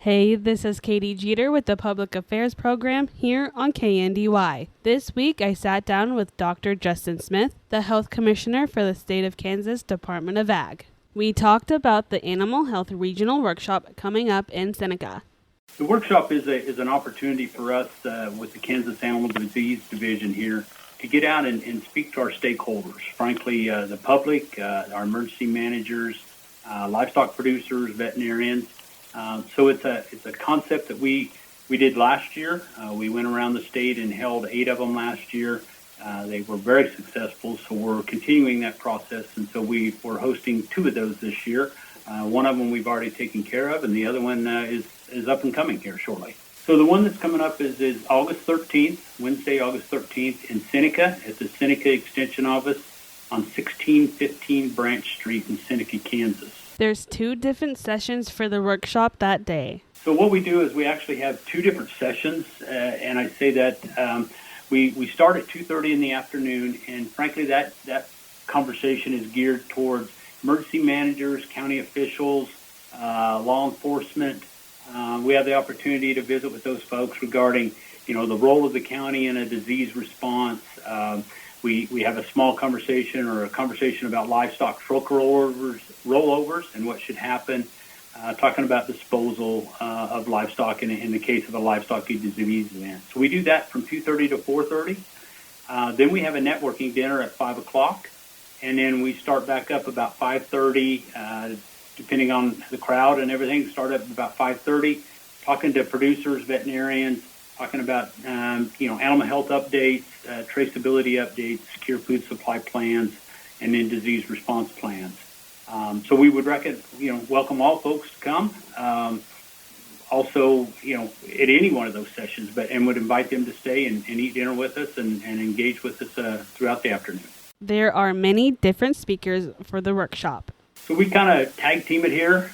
Hey, this is Katy Jeter with the Public Affairs Program here on KNDY. This week, I sat down with Dr. Justin Smith, the Health Commissioner for the State of Kansas Department of Ag. We talked about the Animal Health Regional Workshop coming up in Seneca. The workshop is an opportunity for us with the Kansas Animal Disease Division here to get out and speak to our stakeholders, frankly, the public, our emergency managers, livestock producers, veterinarians. So it's a concept that we did last year. We went around the state and held 8 of them last year. They were very successful, so we're continuing that process, and so we're hosting 2 of those this year. One of them we've already taken care of, and the other one is up and coming here shortly. So the one that's coming up is August 13th, Wednesday, August 13th in Seneca at the Seneca Extension Office on 1615 Branch Street in Seneca, Kansas. There's 2 different sessions for the workshop that day. So what we do is we actually have 2 different sessions, and I say that we start at 2:30 in the afternoon, and frankly that conversation is geared towards emergency managers, county officials, law enforcement. We have the opportunity to visit with those folks regarding, the role of the county in a disease response. We have a small conversation or a conversation about livestock truck rollovers and what should happen, talking about disposal of livestock in the case of a livestock disease event. So we do that from 2:30 to 4:30. Then we have a networking dinner at 5 o'clock, and then we start back up about 5:30, depending on the crowd and everything, start up about 5:30, talking to producers, veterinarians, talking about, animal health updates, traceability updates, secure food supply plans, and then disease response plans. So we would welcome all folks to come. Also, at any one of those sessions, and would invite them to stay and eat dinner with us and engage with us throughout the afternoon. There are many different speakers for the workshop. So we kind of tag team it here.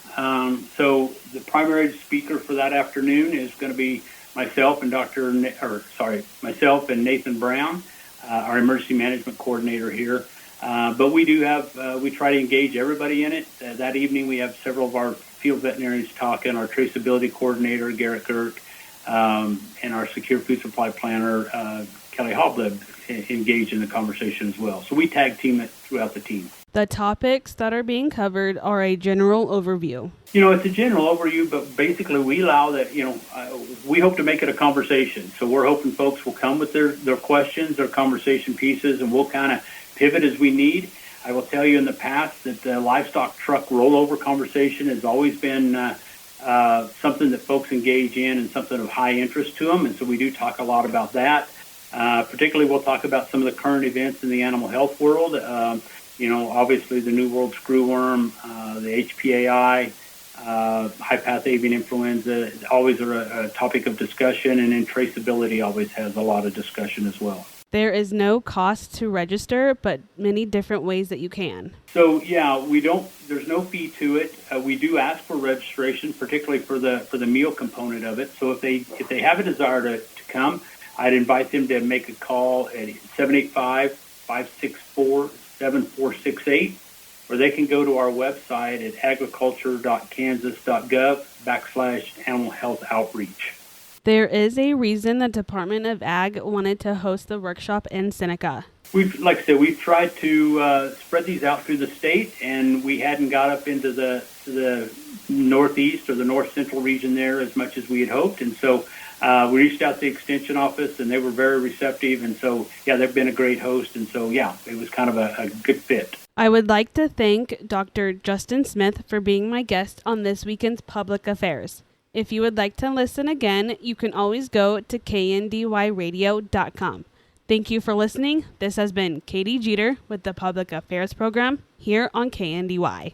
So the primary speaker for that afternoon is going to be myself and myself and Nathan Brown, our emergency management coordinator here. But we try to engage everybody in it. That evening we have several of our field veterinarians talking, our traceability coordinator, Garrett Girk, and our secure food supply planner, Kelly Hobleb, engaged in the conversation as well. So we tag team it throughout the team. The topics that are being covered are a general overview. It's a general overview, but basically we allow that, we hope to make it a conversation. So we're hoping folks will come with their questions, their conversation pieces, and we'll kind of pivot as we need. I will tell you in the past that the livestock truck rollover conversation has always been something that folks engage in and something of high interest to them, and so we do talk a lot about that. Particularly, we'll talk about some of the current events in the animal health world. Obviously the New World Screwworm, the HPAI, high-path avian influenza always are a topic of discussion, and then traceability always has a lot of discussion as well. There is no cost to register, but many different ways that you can. So there's no fee to it. We do ask for registration, particularly for the meal component of it. So if they have a desire to come, I'd invite them to make a call at 785-564-7468, or they can go to our website at agriculture.kansas.gov/animal health outreach. There is a reason the Department of Ag wanted to host the workshop in Seneca. We've tried to spread these out through the state, and we hadn't got up into the northeast or the north central region there as much as we had hoped, and so we reached out to the extension office, and they were very receptive, and so they've been a great host, and so it was kind of a good fit. I would like to thank Dr. Justin Smith for being my guest on this weekend's Public Affairs. If you would like to listen again, you can always go to kndyradio.com. Thank you for listening. This has been Katy Jeter with the Public Affairs Program here on KNDY.